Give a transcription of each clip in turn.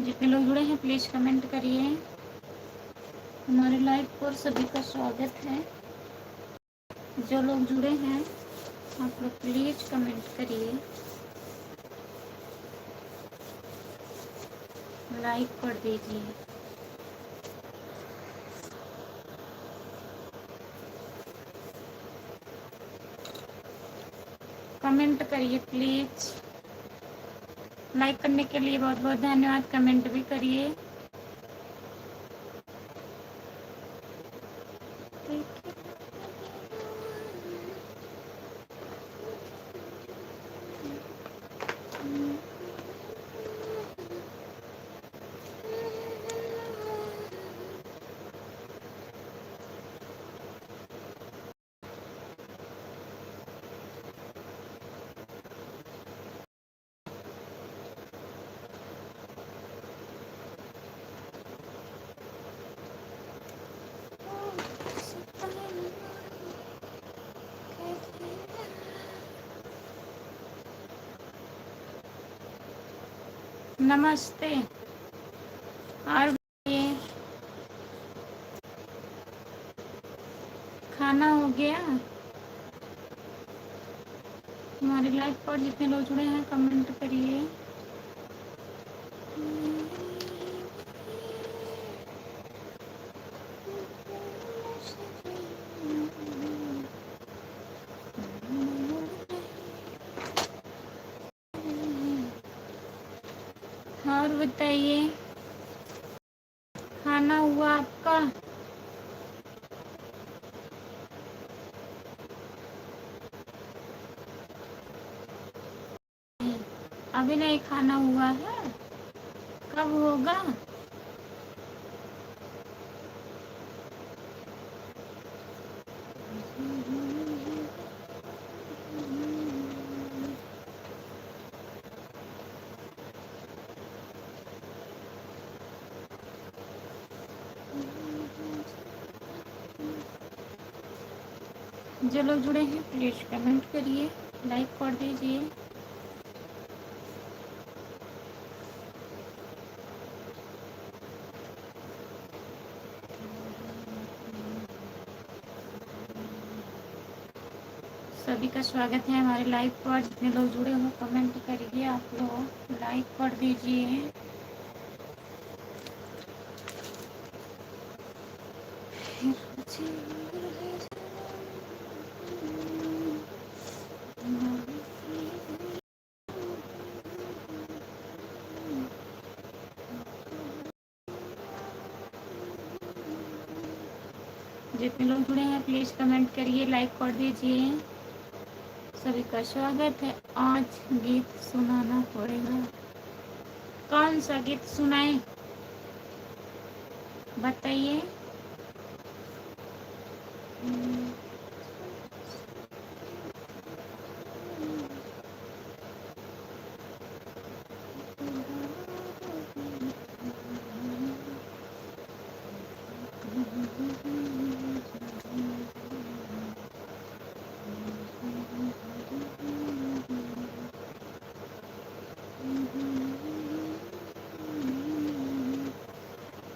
जितने लोग जुड़े हैं प्लीज़ कमेंट करिए। हमारे लाइव पर सभी का स्वागत है। जो लोग जुड़े हैं आप लोग प्लीज़ कमेंट करिए, लाइक कर दीजिए। कमेंट करिए प्लीज़। लाइक करने के लिए बहुत बहुत धन्यवाद। कमेंट भी करिए। नमस्ते। और बताइए, खाना हो गया? हमारे लाइव पर जितने लोग जुड़े हैं कमेंट करिए। और बताइए, खाना हुआ आपका? अभी नहीं खाना हुआ है, कब होगा? जो लोग जुड़े हैं प्लीज़ कमेंट करिए, लाइक कर दीजिए। सभी का स्वागत है हमारे लाइव पर। जितने लोग जुड़े हो कमेंट करिए, आप लोग लाइक कर दीजिए। जितने लोग जुड़े हैं प्लीज़ कमेंट करिए, लाइक कर दीजिए। सभी का स्वागत है। आज गीत सुनाना पड़ेगा। कौन सा गीत सुनाएं बताइए।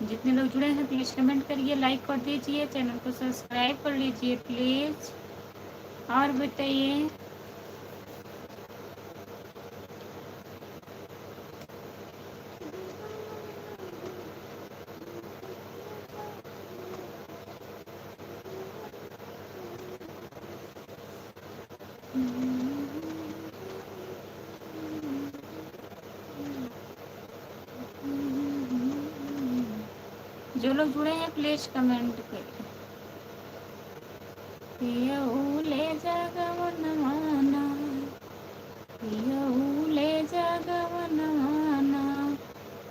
जितने लोग जुड़े हैं प्लीज़ कमेंट करिए, लाइक कर दीजिए, चैनल को सब्सक्राइब कर लीजिए प्लीज़। और बताइए, जो लोग जुड़े हैं प्लीज़ कमेंट करिए। पियऊ ले जा गवनवाना, पियऊ ले जा गवनवाना,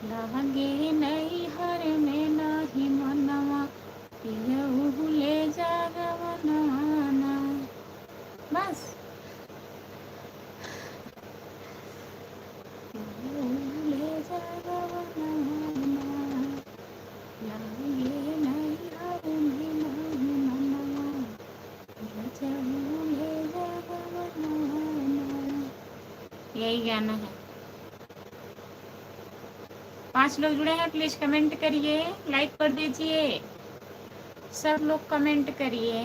लागे नहीं हर में नाही मनवा, पियऊ ले जा गवनवाना। बस पियऊ ले जा गवनवाना, लागे नहीं हर में नाही मनवा, पियऊ ले जा गवनवाना। यही गाना है। 5 लोग जुड़े हैं, प्लीज कमेंट करिए, लाइक कर दीजिए, सब लोग कमेंट करिए।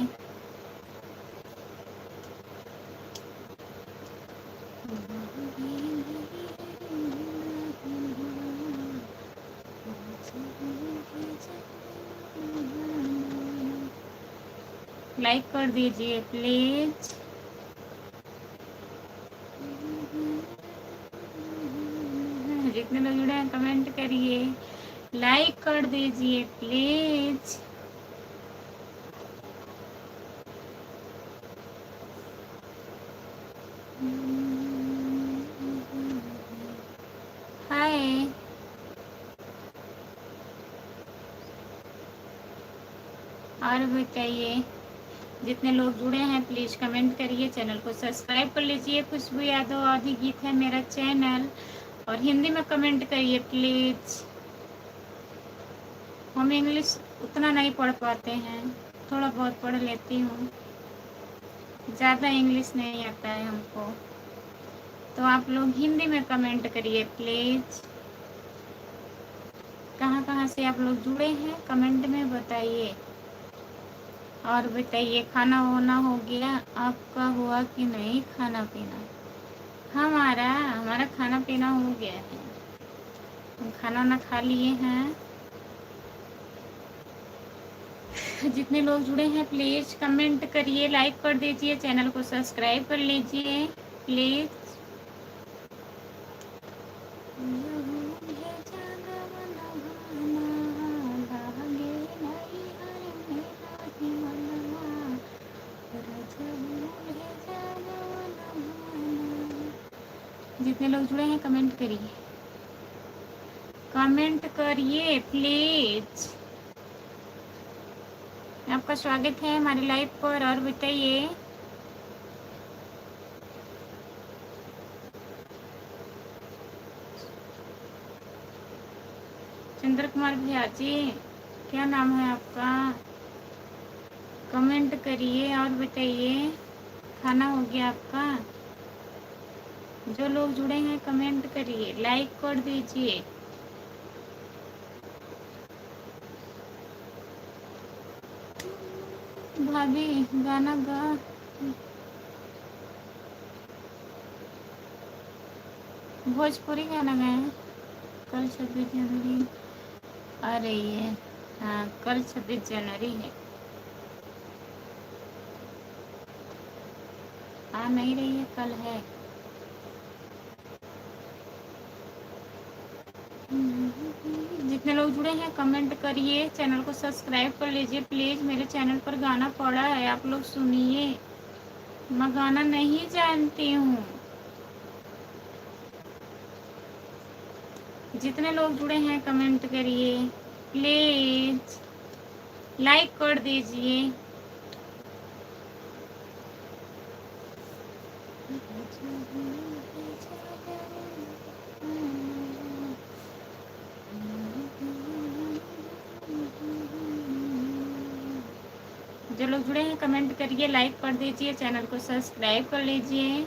लाइक कर दीजिए प्लीज। जितने लोग जुड़े हैं कमेंट करिए, लाइक कर दीजिए प्लीज। हाय, और बताइए, जितने लोग जुड़े हैं प्लीज कमेंट करिए, चैनल को सब्सक्राइब कर लीजिए। खुशबू यादव आदि गीत है मेरा चैनल, और हिंदी में कमेंट करिए प्लीज। हम इंग्लिश उतना नहीं पढ़ पाते हैं, थोड़ा बहुत पढ़ लेती हूँ, ज़्यादा इंग्लिश नहीं आता है हमको, तो आप लोग हिंदी में कमेंट करिए प्लीज। कहाँ कहाँ से आप लोग जुड़े हैं कमेंट में बताइए। और बताइए, खाना वाना हो गया आपका, हुआ कि नहीं खाना पीना? हमारा खाना पीना हो गया है, हम खाना वाना खा लिए हैं। जितने लोग जुड़े हैं प्लीज कमेंट करिए, लाइक कर दीजिए, चैनल को सब्सक्राइब कर लीजिए प्लीज। जितने लोग जुड़े हैं कमेंट करिए, कमेंट करिए प्लीज। आपका स्वागत है हमारी लाइव पर। और बताइए, चंद्र कुमार भैया जी, क्या नाम है आपका? कमेंट करिए और बताइए, खाना हो गया आपका? जो लोग जुड़े हैं कमेंट करिए, लाइक कर दीजिए। भाभी गाना गा। भोजपुरी गाना गाए। कल 26 जनवरी आ रही है। हाँ, कल 26 जनवरी है। आ नहीं रही है, कल है। जितने लोग जुड़े हैं कमेंट करिए, चैनल को सब्सक्राइब कर लीजिए प्लीज। मेरे चैनल पर गाना पड़ा है, आप लोग सुनिए। मैं गाना नहीं जानती हूँ। जितने लोग जुड़े हैं कमेंट करिए प्लीज, लाइक कर दीजिए। जो लोग जुड़े हैं कमेंट करिए, लाइक कर दीजिए, चैनल को सब्सक्राइब कर लीजिए।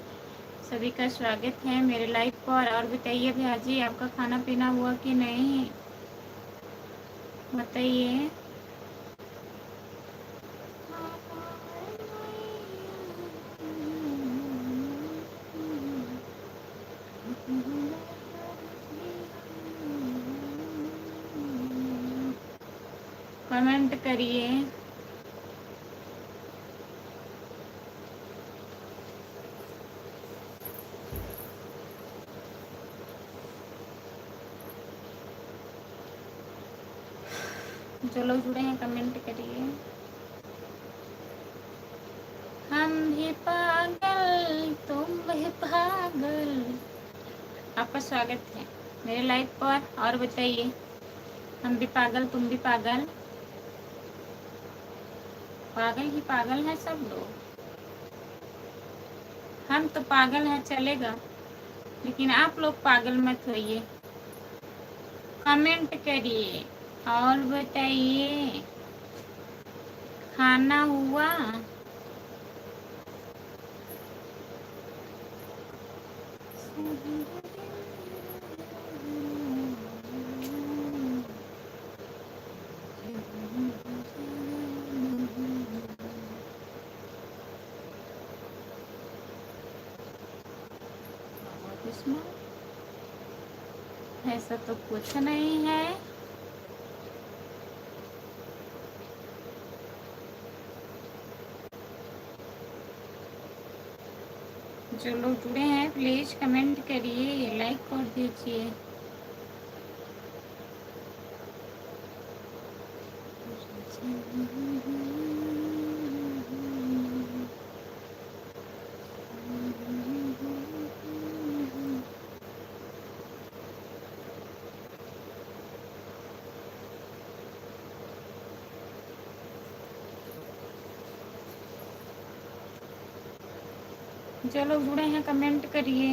सभी का स्वागत है मेरे लाइव पर। और बताइए भैया जी, आपका खाना पीना हुआ कि नहीं, बताइए। कमेंट करिए। जो लोग जुड़े हैं कमेंट करिए। हम भी पागल तुम भी पागल। आपका स्वागत है मेरे लाइव पर। और बताइए, हम भी पागल तुम भी पागल, पागल ही पागल है सब लोग। हम तो पागल हैं चलेगा, लेकिन आप लोग पागल मत होइए। कमेंट करिए और बताइए, खाना हुआ? इसमें ऐसा तो कुछ नहीं है। जो लोग जुड़े हैं प्लीज कमेंट करिए, लाइक कर दीजिए। जो लोग जुड़े हैं कमेंट करिए।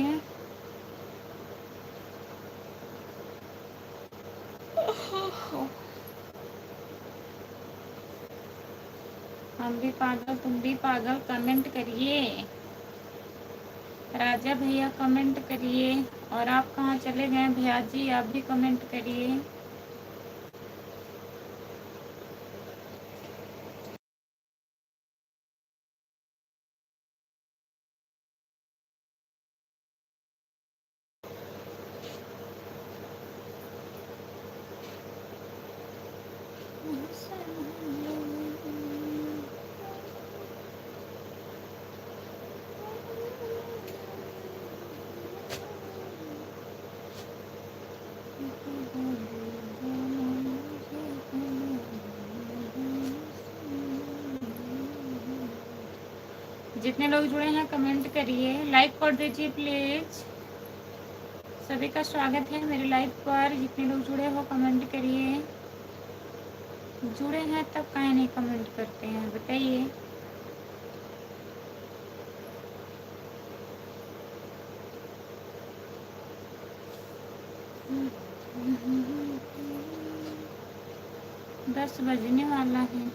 हम भी पागल तुम भी पागल, कमेंट करिए। राजा भैया कमेंट करिए। और आप कहाँ चले गए भैया जी, आप भी कमेंट करिए। जितने लोग जुड़े हैं कमेंट करिए, लाइक कर दीजिए प्लीज। सभी का स्वागत है मेरे लाइव पर। जितने लोग जुड़े हो कमेंट करिए। जुड़े हैं तब काहे नहीं कमेंट करते हैं बताइए। दस बजने वाला है।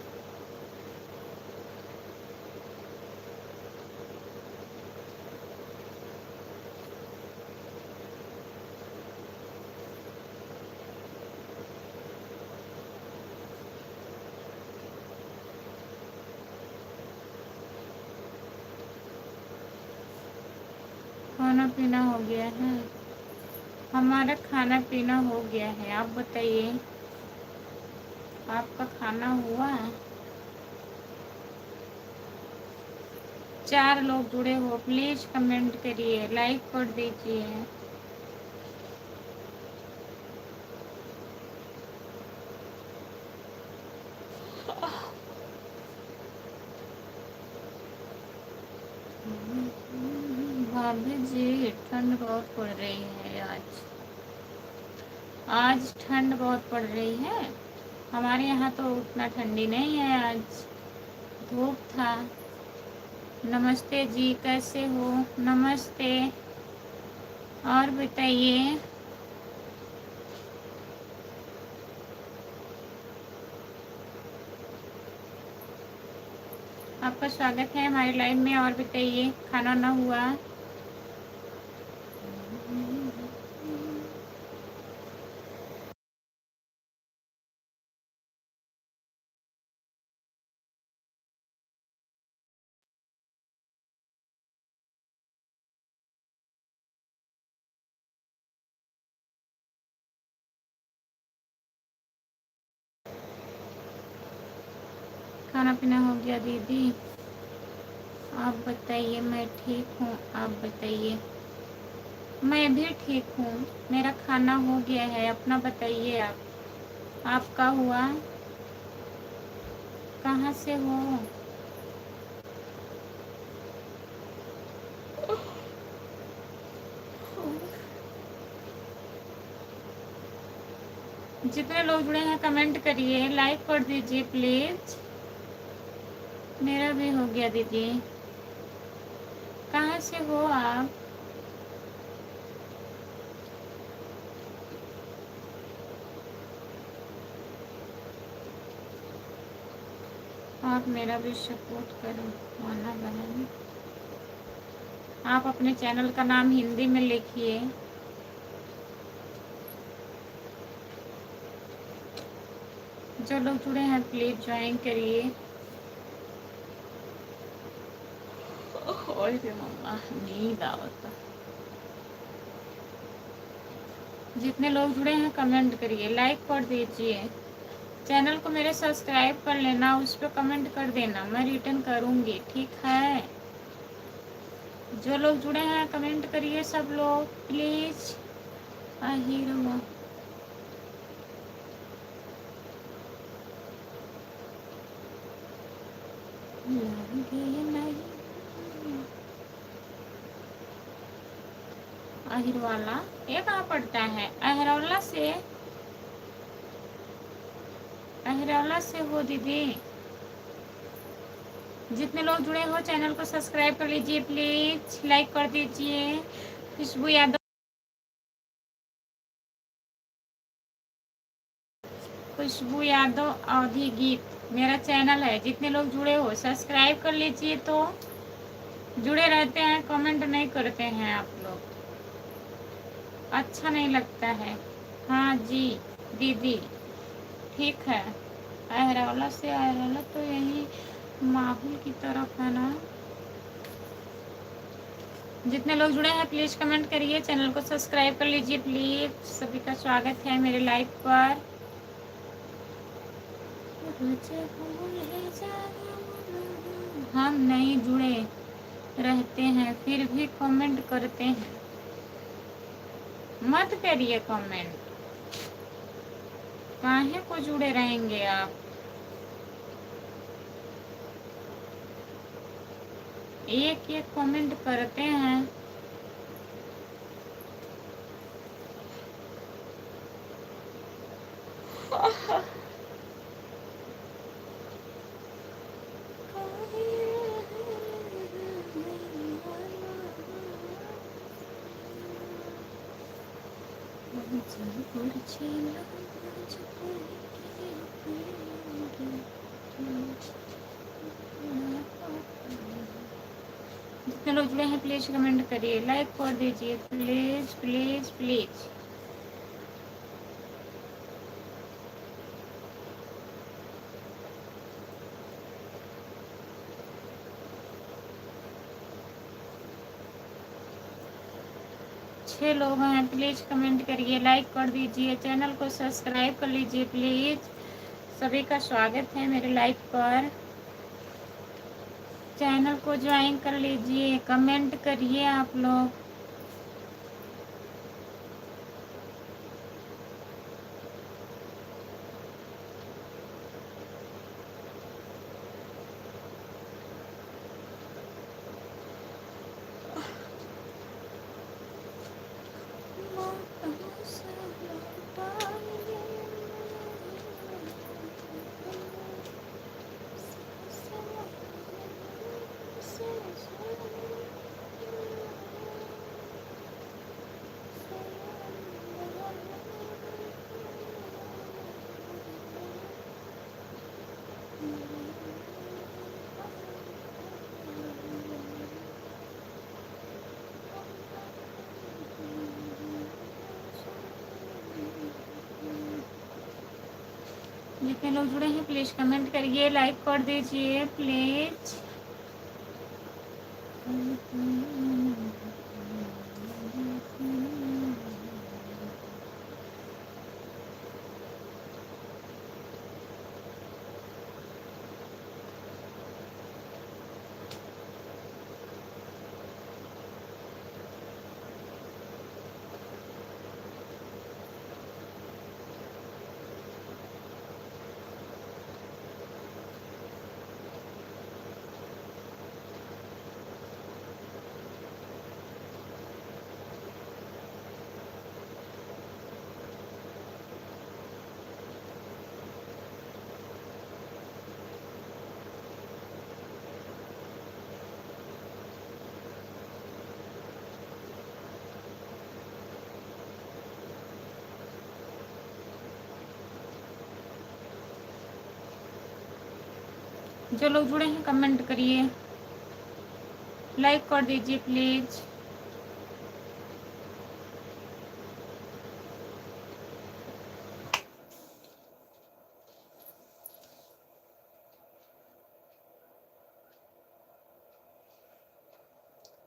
खाना पीना हो गया है। हमारा खाना पीना हो गया है। आप बताइए, आपका खाना हुआ? 4 लोग जुड़े हो प्लीज कमेंट करिए, लाइक कर दीजिए। भाभी जी ठंड बहुत पड़ रही है आज। आज ठंड बहुत पड़ रही है। हमारे यहाँ तो उतना ठंडी नहीं है आज, धूप था। नमस्ते जी, कैसे हो? नमस्ते। और बताइए। आपका स्वागत है हमारे लाइव में। और बताइए, खाना ना हुआ? खाना पीना हो गया दीदी? आप बताइए। मैं ठीक हूँ, आप बताइए। मैं भी ठीक हूँ, मेरा खाना हो गया है। अपना बताइए आप, आपका हुआ? कहाँ से हो? जितने लोग जुड़े हैं कमेंट करिए, लाइक कर दीजिए प्लीज। मेरा भी हो गया दीदी। कहाँ से हो आप? आप मेरा भी सपोर्ट करो माना बहन। आप अपने चैनल का नाम हिंदी में लिखिए। जो लोग जुड़े हैं प्लीज ज्वाइन करिए। और भी मम्मा नींद आवता। जितने लोग जुड़े हैं कमेंट करिए, लाइक कर दीजिए। चैनल को मेरे सब्सक्राइब कर लेना, उस पर कमेंट कर देना, मैं रिटर्न करूँगी, ठीक है। जो लोग जुड़े हैं कमेंट करिए सब लोग प्लीज़। हीरो अहिरवाला ये कहाँ पड़ता है? अहिरवाला से हो दीदी। जितने लोग जुड़े हो चैनल को सब्सक्राइब कर लीजिए प्लीज, लाइक कर दीजिए। खुशबू यादव, खुशबू यादव अवधि गीत मेरा चैनल है। जितने लोग जुड़े हो सब्सक्राइब कर लीजिए। तो जुड़े रहते हैं, कमेंट नहीं करते हैं आप लोग, अच्छा नहीं लगता है। हाँ जी दीदी ठीक है। अहरौला से, अहरौला तो यही माहौल की तरफ है ना। जितने लोग जुड़े हैं प्लीज़ कमेंट करिए, चैनल को सब्सक्राइब कर लीजिए प्लीज़। सभी का स्वागत है मेरे लाइव पर। हम नहीं जुड़े रहते हैं फिर भी कमेंट करते हैं। मत करिए कमेंट, काहे को जुड़े रहेंगे आप। एक एक कमेंट करते हैं। जितने लोग जुड़े हैं प्लीज कमेंट करिए, लाइक कर दीजिए प्लीज प्लीज प्लीज। छह लोग हैं, प्लीज कमेंट करिए, लाइक कर दीजिए, चैनल को सब्सक्राइब कर लीजिए प्लीज। सभी का स्वागत है मेरे लाइव पर। चैनल को ज्वाइन कर लीजिए, कमेंट करिए आप लोग। जितने लोग जुड़े हैं प्लीज कमेंट करिए, लाइक कर दीजिए प्लीज। जो लोग जुड़े हैं कमेंट करिए, लाइक कर दीजिए प्लीज।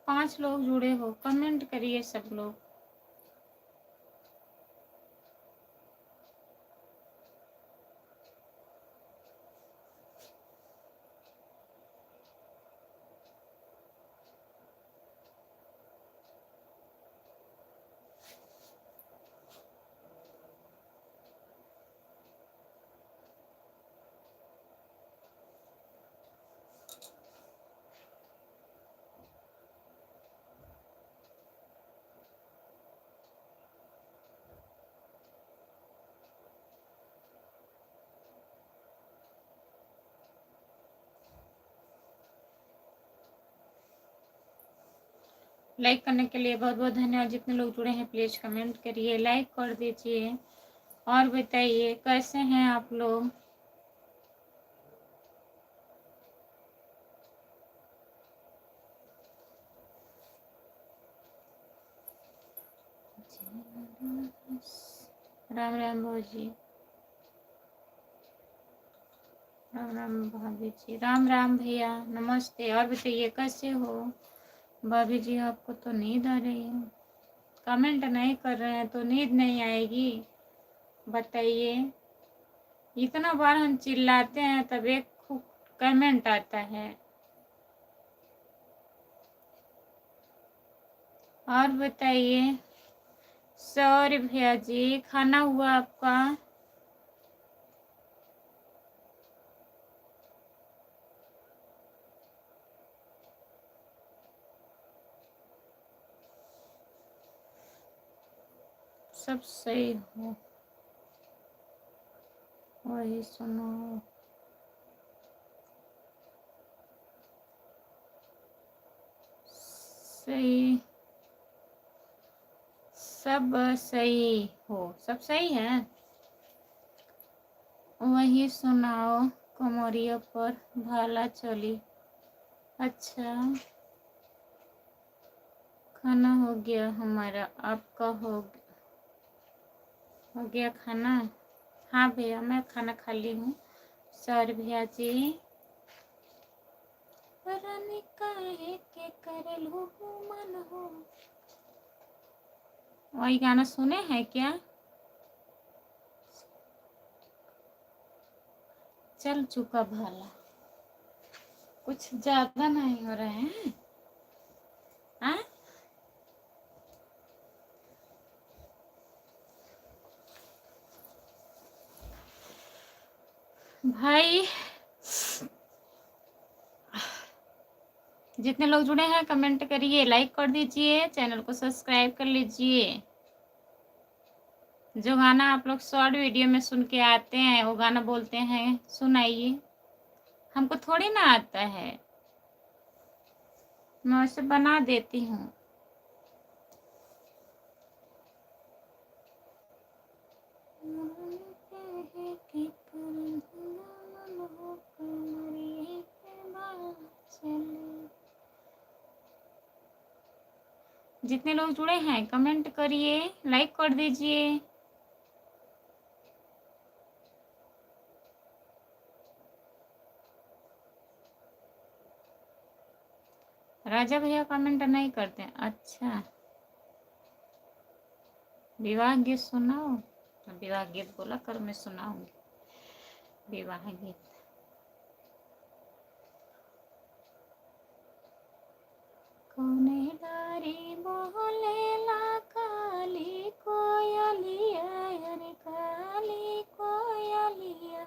पांच लोग जुड़े हो, कमेंट करिए सब लोग। लाइक करने के लिए बहुत बहुत धन्यवाद। जितने लोग जुड़े हैं प्लीज़ कमेंट करिए, लाइक कर दीजिए और बताइए कैसे हैं आप लोग। राम राम भौजी, राम राम भाभी जी, राम राम भैया, नमस्ते। और बताइए कैसे हो भाभी जी। आपको तो नींद आ रही है, कमेंट नहीं कर रहे हैं तो नींद नहीं आएगी बताइए। इतना बार हम चिल्लाते हैं तब एक कमेंट आता है। और बताइए। सॉरी भैया जी, खाना हुआ आपका? सब सही हो, वही सुनो। सही, सब सही हो, सब सही है। वही सुनाओ। कमरिया पर भाला चली। अच्छा, खाना हो गया हमारा, आपका हो गया खाना? हाँ भैया, मैं खाना खा ली हूँ। सॉरी भैया जी। रानी काहे के करेलू मन हो। वही गाना सुने हैं क्या? चल चुका भाला। कुछ ज्यादा नहीं हो रहे हैं? हाँ भाई, जितने लोग जुड़े हैं कमेंट करिए, लाइक कर दीजिए, चैनल को सब्सक्राइब कर लीजिए। जो गाना आप लोग शॉर्ट वीडियो में सुन के आते हैं वो गाना बोलते हैं, सुनाइए। हमको थोड़ी ना आता है, मैं उसे बना देती हूँ। जितने लोग जुड़े हैं कमेंट करिए, लाइक कर दीजिए। राजा भैया कमेंट नहीं करते? अच्छा, विवाह गीत सुनाओ। विवाह गीत बोला कर, मैं सुनाऊंगी विवाह गीत। कौने डारी बोलेला काली कोयलिया, अरे काली कोयलिया,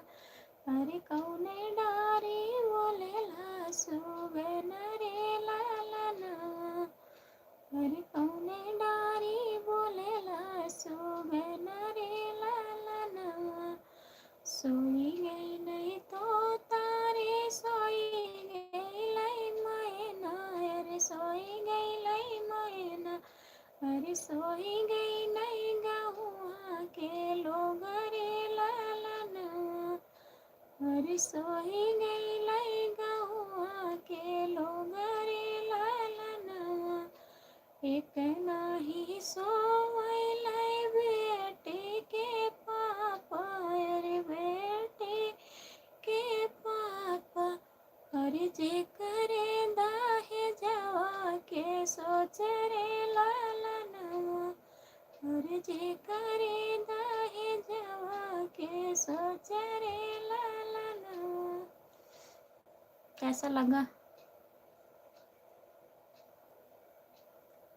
अरे कौने डारी बोलेला सुगन रे लालना, अरे कौने डारी बोलेला सुगन रे लालना। सोई गई नहीं तो तारे सोई गई लाई मैना, अरे सोई गई लाई मैना, अरे सोई गई नहीं गहुआ के लोग रे लालना, अरे सोई गई लाई गहुआ के लोग रे लालना। एक नाही सोई लाई बेटी के पापा, अरे बेटी के पापा, अरे जे करे दाहे जावा के सोच रे लालना, अरे जे करे दाहे जावा के सोच रे लालना। कैसा लगा?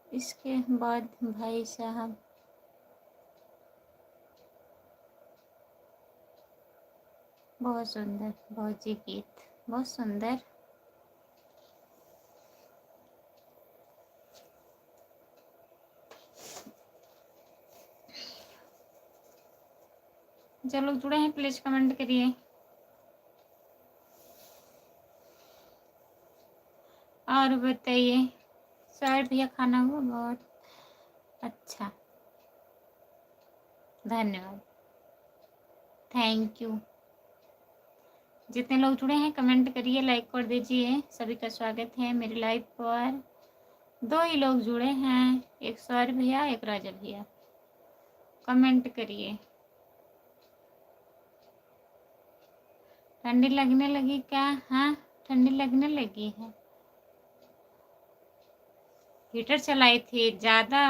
इसके बाद भाई साहब, बहुत सुंदर भौजी गीत, बहुत सुंदर। जो लोग जुड़े हैं प्लीज कमेंट करिए। और बताइए सर भैया खाना हुआ? बहुत अच्छा, धन्यवाद, थैंक यू। जितने लोग जुड़े हैं कमेंट करिए, लाइक कर दीजिए। सभी का स्वागत है मेरे लाइव पर। 2 ही लोग जुड़े हैं, एक सौर भैया, एक राजा भैया। कमेंट करिए। ठंडी लगने लगी क्या? हाँ, ठंडी लगने लगी है। हीटर चलाई थी ज़्यादा,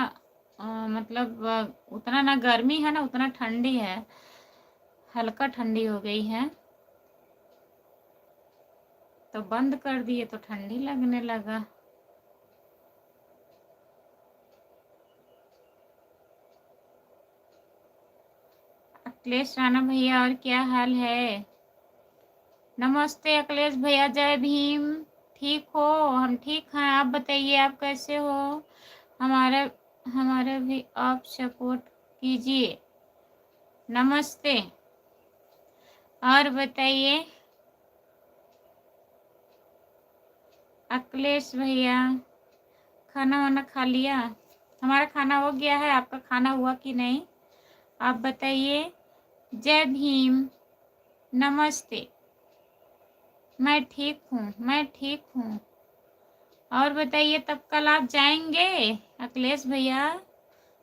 मतलब उतना ना गर्मी है ना उतना ठंडी है, हल्का ठंडी हो गई है तो बंद कर दिए तो ठंडी लगने लगा। अखिलेश राणा भैया, और क्या हाल है? नमस्ते अखिलेश भैया, जय भीम। ठीक हो? हम ठीक हैं, आप बताइए आप कैसे हो? हमारा हमारा भी आप सपोर्ट कीजिए। नमस्ते, और बताइए अखिलेश भैया, खाना वाना खा लिया? हमारा खाना हो गया है, आपका खाना हुआ कि नहीं आप बताइए। जय भीम, नमस्ते। मैं ठीक हूँ, मैं ठीक हूँ। और बताइए तब कल आप जाएंगे अखिलेश भैया?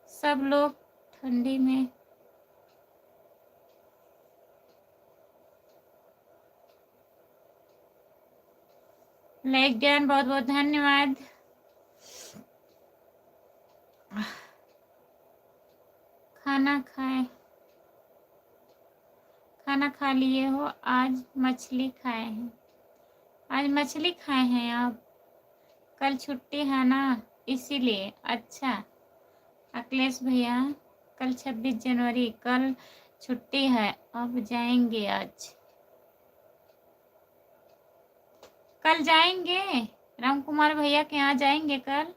सब लोग ठंडी में लाइक ज्ञान, बहुत बहुत धन्यवाद। खाना खाए, खाना खा लिए हो? आज मछली खाए हैं। आज मछली खाए हैं आप? कल छुट्टी है ना इसीलिए। अच्छा अखिलेश भैया, कल 26 जनवरी, कल छुट्टी है, अब जाएंगे आज। कल जाएंगे राम कुमार भैया के यहाँ जाएंगे कल?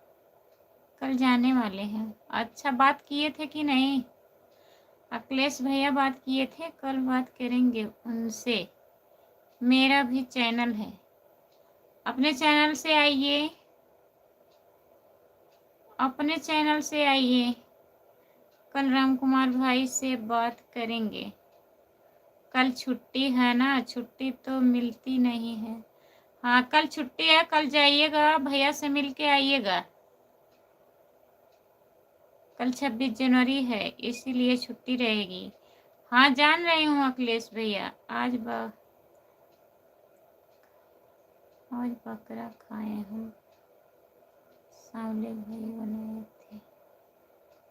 कल जाने वाले हैं। अच्छा, बात किए थे कि नहीं अखिलेश भैया? बात किए थे, कल बात करेंगे उनसे। मेरा भी चैनल है, अपने चैनल से आइए, अपने चैनल से आइए। कल राम कुमार भाई से बात करेंगे। कल छुट्टी है ना, छुट्टी तो मिलती नहीं है। हाँ कल छुट्टी है, कल जाइएगा, भैया से मिल के आइएगा। कल 26 जनवरी है इसीलिए छुट्टी रहेगी। हाँ जान रही हूँ अखिलेश भैया। आज बकरा खाए हूँ, सामले भैया बनाए थे।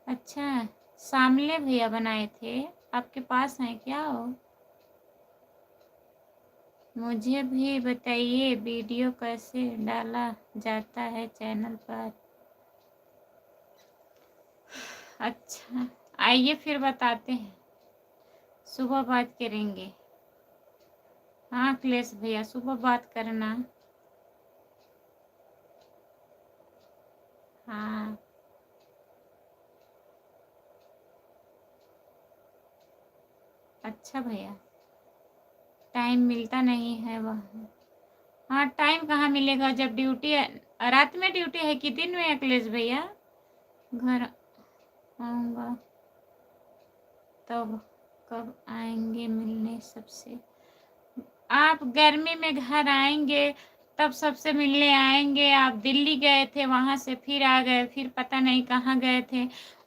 अच्छा, सामले भैया बनाए थे, आपके पास हैं क्या हो? मुझे भी बताइए वीडियो कैसे डाला जाता है चैनल पर। अच्छा आइए फिर बताते हैं, सुबह बात करेंगे। हाँ अखिलेश भैया, सुबह बात करना। हाँ अच्छा भैया, टाइम मिलता नहीं है वहाँ। हाँ टाइम कहाँ मिलेगा जब ड्यूटी है। रात में ड्यूटी है कि दिन में अखिलेश भैया? घर आऊँगा तब कब आएंगे मिलने सबसे? आप गर्मी में घर आएंगे तब सबसे मिलने आएंगे। आप दिल्ली गए थे, वहाँ से फिर आ गए, फिर पता नहीं कहाँ गए थे,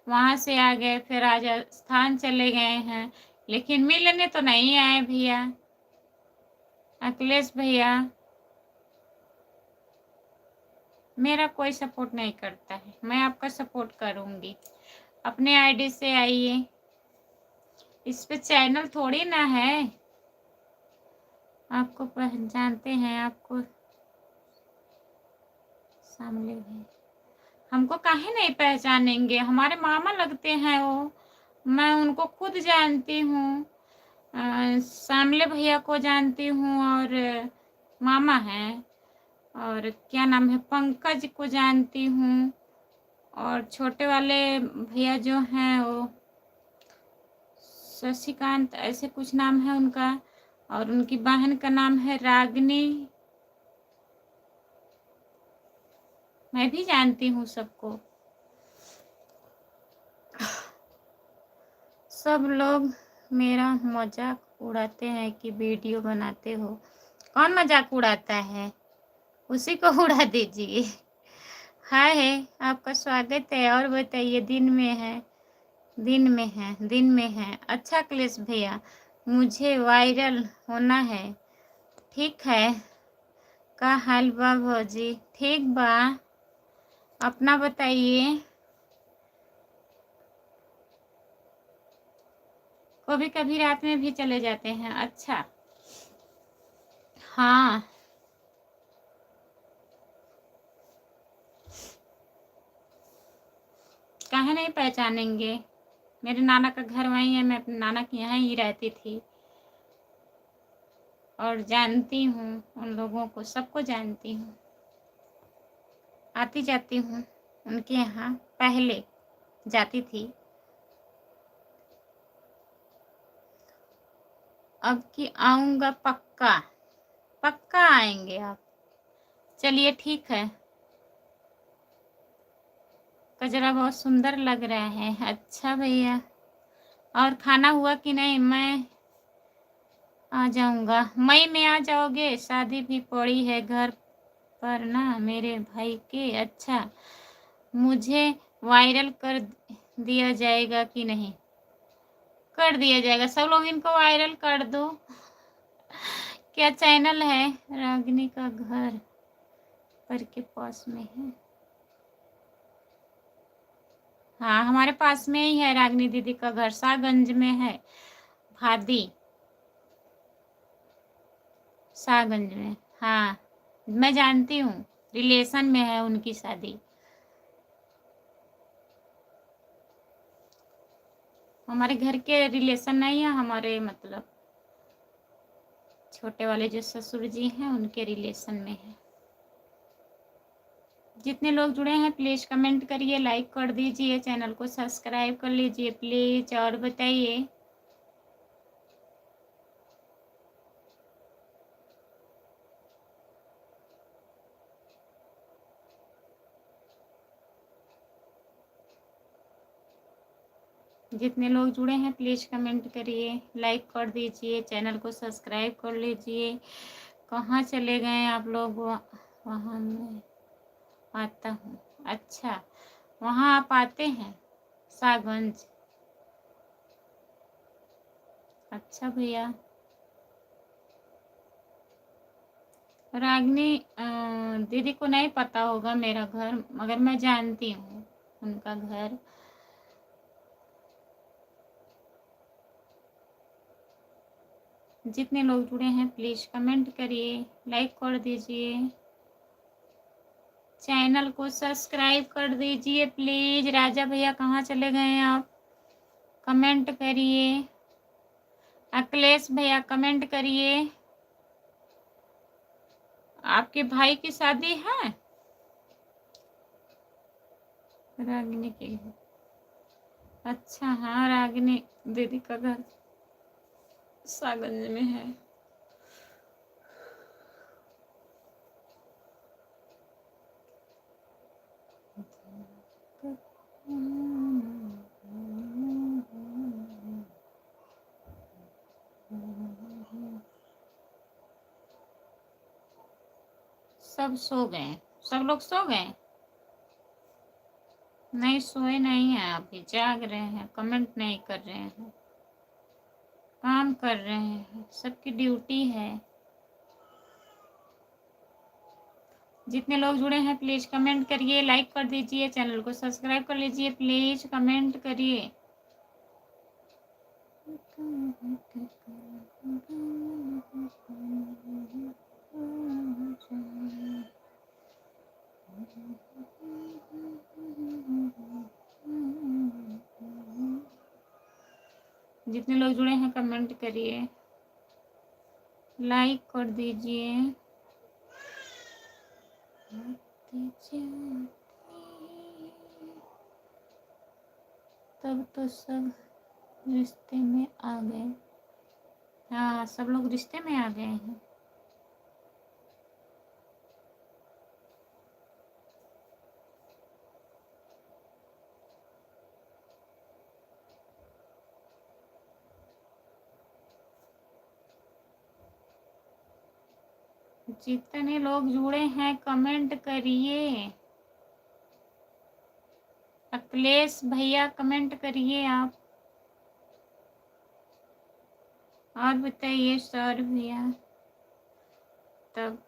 वहाँ से आ गए, फिर राजस्थान चले गए हैं, लेकिन मिलने तो नहीं आए भैया। अखिलेश भैया मेरा कोई सपोर्ट नहीं करता है, मैं आपका सपोर्ट करूँगी। अपने आईडी से आइए, इस पे चैनल थोड़ी ना है, आपको पहचानते हैं, आपको सामने भी। हमको काहे नहीं पहचानेंगे, हमारे मामा लगते हैं वो, मैं उनको खुद जानती हूँ। सामले भैया को जानती हूँ, और मामा हैं, और क्या नाम है, पंकज को जानती हूँ, और छोटे वाले भैया जो हैं वो शशिकांत ऐसे कुछ नाम है उनका, और उनकी बहन का नाम है रागिनी। मैं भी जानती हूँ सबको। सब लोग मेरा मजाक उड़ाते हैं कि वीडियो बनाते हो। कौन मजाक उड़ाता है? उसी को उड़ा दीजिए। हाय, आपका स्वागत है। और बताइए, दिन में है। अच्छा अखिलेश भैया, मुझे वायरल होना है। ठीक है। का हाल बा भौजी? ठीक बा। अपना बताइए। कभी कभी रात में भी चले जाते हैं। अच्छा। हाँ, काहे नहीं पहचानेंगे? मेरे नाना का घर वहीं है, मैं अपने नाना के यहाँ ही रहती थी और जानती हूँ उन लोगों को, सबको जानती हूँ। आती जाती हूँ उनके यहाँ, पहले जाती थी। अब की आऊँगा पक्का। पक्का आएंगे आप। चलिए ठीक है। कजरा बहुत सुंदर लग रहा है। अच्छा भैया, और खाना हुआ कि नहीं? मैं आ जाऊंगा। मई में आ जाओगे? शादी भी पड़ी है घर पर ना मेरे भाई के। अच्छा, मुझे वायरल कर दिया जाएगा कि नहीं? कर दिया जाएगा। सब लोग इनको वायरल कर दो। क्या चैनल है? रागिनी का घर पर के पास में है। हाँ, हमारे पास में ही है। रागिनी दीदी का घर शाहगंज में है। भादी शाहगंज में। हाँ, मैं जानती हूँ। रिलेशन में है उनकी शादी। हमारे घर के रिलेशन नहीं है, हमारे मतलब छोटे वाले जो ससुर जी हैं उनके रिलेशन में है। जितने लोग जुड़े हैं प्लीज़ कमेंट करिए, लाइक कर दीजिए, चैनल को सब्सक्राइब कर लीजिए प्लीज़। और बताइए। जितने लोग जुड़े हैं प्लीज़ कमेंट करिए, लाइक कर दीजिए, चैनल को सब्सक्राइब कर लीजिए। कहाँ चले गए आप लोग? वहाँ मैं आता हूँ। अच्छा, वहाँ आप आते हैं शाहगंज। अच्छा भैया। रागिनी दीदी को नहीं पता होगा मेरा घर, मगर मैं जानती हूँ उनका घर। जितने लोग जुड़े हैं प्लीज़ कमेंट करिए, लाइक कर दीजिए, चैनल को सब्सक्राइब कर दीजिए प्लीज़। राजा भैया कहाँ चले गए हैं आप? कमेंट करिए। अखिलेश भैया कमेंट करिए। आपके भाई की शादी है? रागिनी की। अच्छा, हाँ, रागिनी दीदी का घर सागंज में है। सब सो गए? सब लोग सो गए? नहीं, सोए नहीं हैं, अभी जाग रहे हैं, कमेंट नहीं कर रहे हैं, काम कर रहे हैं, सबकी ड्यूटी है। जितने लोग जुड़े हैं प्लीज़ कमेंट करिए, लाइक कर दीजिए, चैनल को सब्सक्राइब कर लीजिए प्लीज़, कमेंट करिए। जितने लोग जुड़े हैं कमेंट करिए, लाइक कर दीजिए। तब तो सब रिश्ते में आ गए। हाँ, सब लोग रिश्ते में आ गए हैं। जितने लोग जुड़े हैं कमेंट करिए। अखिलेश भैया कमेंट करिए आप। और बताइए सर भैया। तब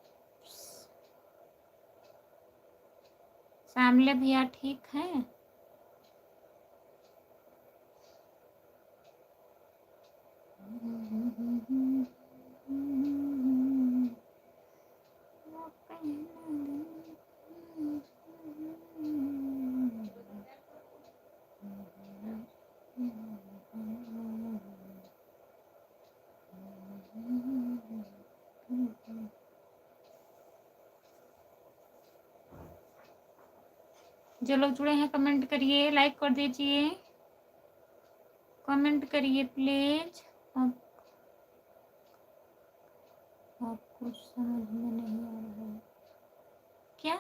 श्यामले भैया ठीक है? जो लोग जुड़े हैं कमेंट करिए, लाइक कर दीजिए, कमेंट करिए प्लीज। आपको समझ में नहीं आ रहा है क्या?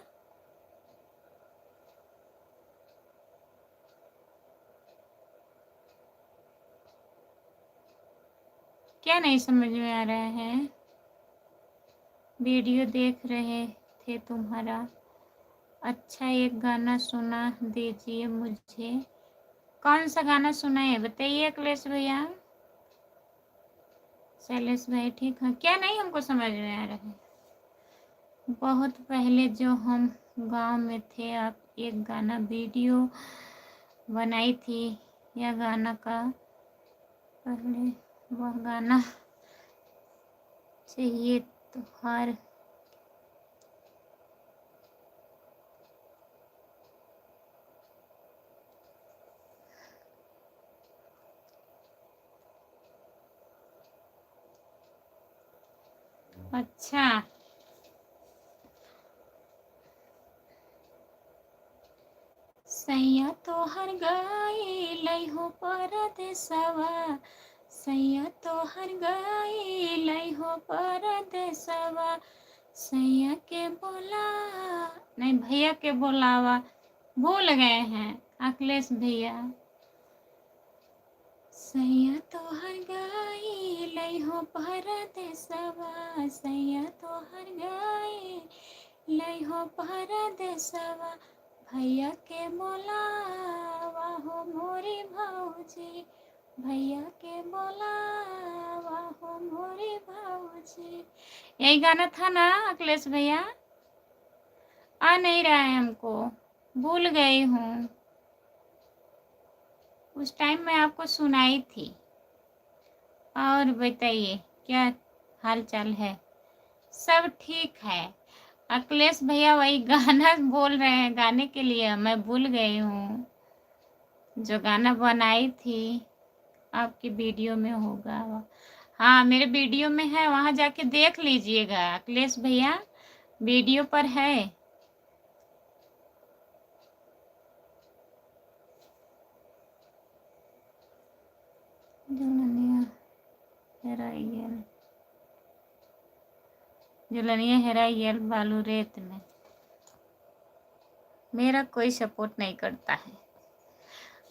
क्या नहीं समझ में आ रहा है? वीडियो देख रहे थे तुम्हारा। अच्छा एक गाना सुना दीजिए मुझे। कौन सा गाना सुनाए बताइए अखिलेश भैया। शैलेश भाई ठीक है क्या? नहीं हमको समझ में आ रहा है। बहुत पहले जो हम गांव में थे आप एक गाना वीडियो बनाई थी। यह गाना का पहले वह गाना चाहिए तो हर अच्छा सैया तो हर गाई लई हो परदेसवा। सैया तो हर गाई लई हो परदेसवा। सैया के बोला नहीं भैया के बोलावा भूल गए हैं अखिलेश भैया। सैया तो हर गाई लई हो परदेसवा। सैया तो हर गाई लई हो परदेसवा। भैया के बोलावा हो मोरी भौजी। भैया के बोलावा हो मोरी भौजी। यही गाना था ना अखिलेश भैया? आ नहीं रहा है हमको, भूल गई हूँ। उस टाइम मैं आपको सुनाई थी। और बताइए क्या हाल चाल है? सब ठीक है। अखिलेश भैया वही गाना बोल रहे हैं, गाने के लिए मैं भूल गई हूँ। जो गाना बनाई थी आपकी वीडियो में होगा। हाँ मेरे वीडियो में है, वहाँ जाके देख लीजिएगा अखिलेश भैया, वीडियो पर है। जुलनिया हेराइयल बालू रेत में। मेरा कोई सपोर्ट नहीं करता है।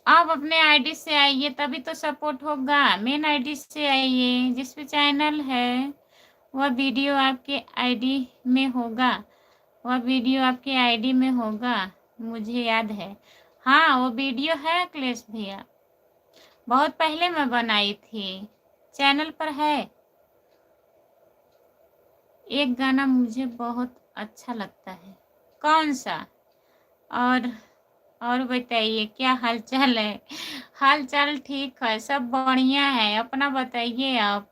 आप अपने आईडी से आइए तभी तो सपोर्ट होगा। मेन आईडी से आइए, जिस पे चैनल है वह वीडियो आपके आईडी में होगा। वह वीडियो आपके आईडी में होगा, मुझे याद है। हाँ वो वीडियो है अखिलेश भैया, बहुत पहले मैं बनाई थी, चैनल पर है। एक गाना मुझे बहुत अच्छा लगता है। कौन सा? और बताइए क्या हाल चाल है? हाल चाल ठीक है, सब बढ़िया है। अपना बताइए आप।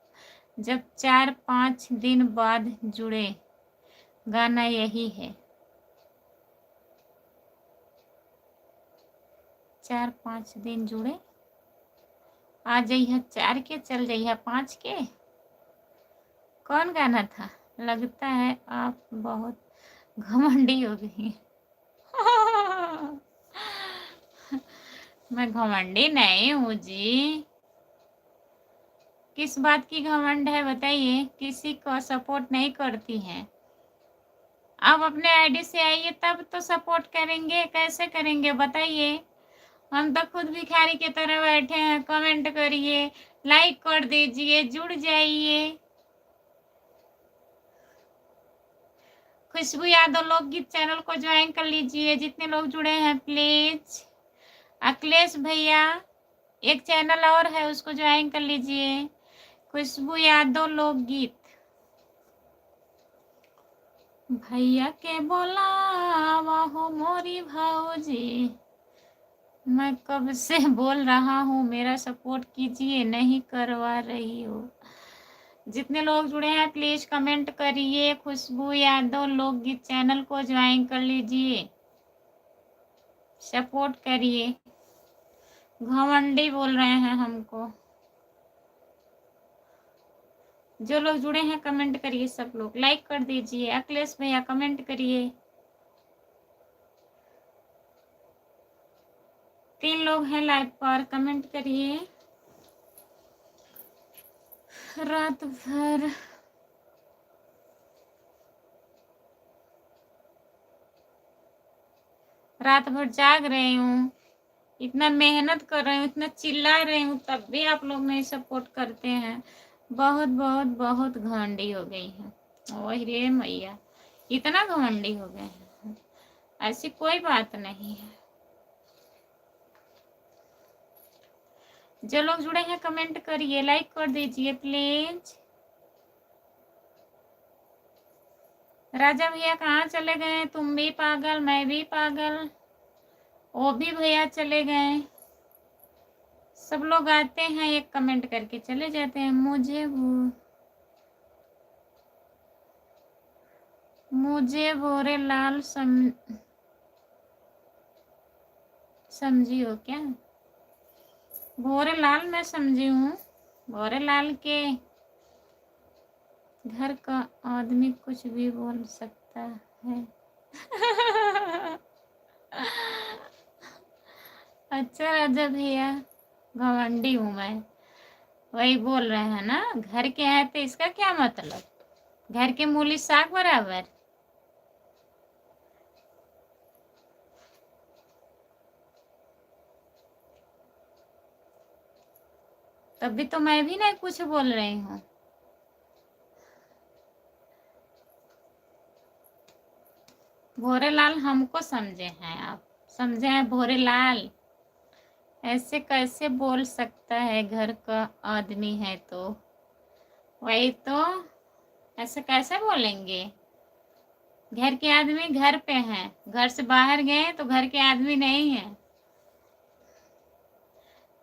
जब 4-5 दिन बाद जुड़े, गाना यही है। 4-5 दिन जुड़े, आ जाइए 4 के चल जाइए 5 के। कौन गाना था? लगता है आप बहुत घमंडी हो गई। मैं घमंडी नहीं हूँ जी। किस बात की घमंड है बताइए? किसी को सपोर्ट नहीं करती हैं। आप अपने आईडी से आइए तब तो सपोर्ट करेंगे, कैसे करेंगे बताइए? हम तो खुद भिखारी की तरह बैठे हैं। कमेंट करिए, लाइक कर दीजिए, जुड़ जाइए। खुशबू यादव लोकगीत चैनल को ज्वाइन कर लीजिए, जितने लोग जुड़े हैं प्लीज। अखिलेश भैया एक चैनल और है, उसको ज्वाइन कर लीजिए, खुशबू यादव लोकगीत। भैया के बोलावा हो मोरी भाऊजी, मैं कब से बोल रहा हूँ मेरा सपोर्ट कीजिए, नहीं करवा रही हो। जितने लोग जुड़े हैं प्लीज कमेंट करिए, खुशबू यादव लोकगीत चैनल को ज्वाइन कर लीजिए, सपोर्ट करिए। घमंडी बोल रहे हैं हमको। जो लोग जुड़े हैं कमेंट करिए, सब लोग लाइक कर दीजिए। अखिलेश भैया कमेंट करिए। 3 लोग हैं लाइव पर, कमेंट करिए। रात भर जाग रही हूँ, इतना मेहनत कर रही हूँ, इतना चिल्ला रही हूँ, तब भी आप लोग नहीं सपोर्ट करते हैं। बहुत बहुत बहुत घमंडी हो गई है। वही रे मैया, इतना घमंडी हो गए हैं, ऐसी कोई बात नहीं है। जो लोग जुड़े हैं कमेंट करिए, लाइक कर दीजिए प्लीज। राजा भैया कहाँ चले गए? तुम भी पागल, मैं भी पागल, वो भी भैया चले गए। सब लोग आते हैं, एक कमेंट करके चले जाते हैं। मुझे भोरे लाल समझी हो क्या? भोरे लाल मैं समझी हूँ, भोरे लाल के घर का आदमी कुछ भी बोल सकता है। अच्छा राजा भैया, घमंडी हूँ मैं, वही बोल रहे हैं ना, घर के हैं तो इसका क्या मतलब? घर के मूली साग बराबर। तभी तो मैं भी नहीं कुछ बोल रही हूँ। भोरेलाल हमको समझे हैं आप, समझे हैं भोरेलाल? ऐसे कैसे बोल सकता है, घर का आदमी है तो? वही तो, ऐसे कैसे बोलेंगे? घर के आदमी घर पे हैं, घर से बाहर गए तो घर के आदमी नहीं है।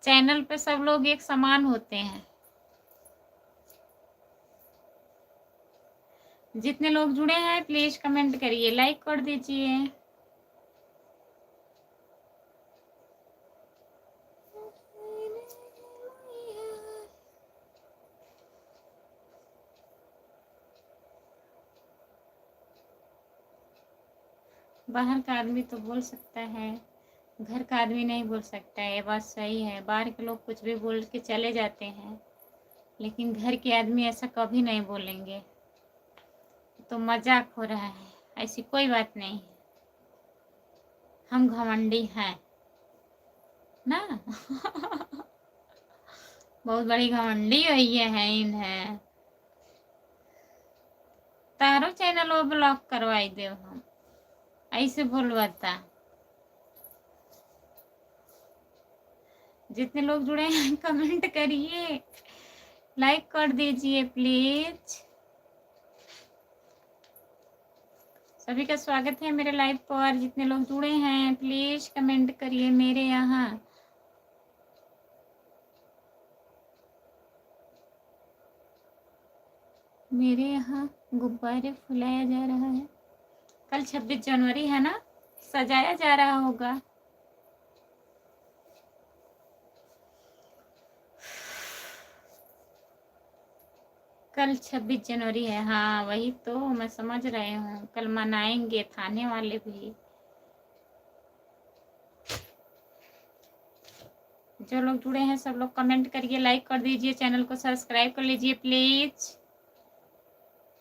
चैनल पे सब लोग एक समान होते हैं। जितने लोग जुड़े हैं प्लीज कमेंट करिए, लाइक कर दीजिए। बाहर का आदमी तो बोल सकता है, घर का आदमी नहीं बोल सकता है। ये बात सही है, बाहर के लोग कुछ भी बोल के चले जाते हैं, लेकिन घर के आदमी ऐसा कभी नहीं बोलेंगे। तो मजाक हो रहा है, ऐसी कोई बात नहीं है। हम घमंडी हैं ना। बहुत बड़ी घमंडी हुई है इन्हें। तारो चैनल वो ब्लॉक करवाई दे हम, ऐसे बोलवाता। जितने लोग जुड़े हैं कमेंट करिए, लाइक कर दीजिए प्लीज। सभी का स्वागत है मेरे लाइव पर। जितने लोग जुड़े हैं प्लीज कमेंट करिए। मेरे यहाँ गुब्बारे फुलाया जा रहा है। कल 26 जनवरी है ना, सजाया जा रहा होगा। कल 26 जनवरी है, हाँ वही तो मैं समझ रही हूँ। कल मनाएंगे थाने वाले भी। जो लोग जुड़े हैं सब लोग कमेंट करिए, लाइक कर दीजिए, चैनल को सब्सक्राइब कर लीजिए प्लीज।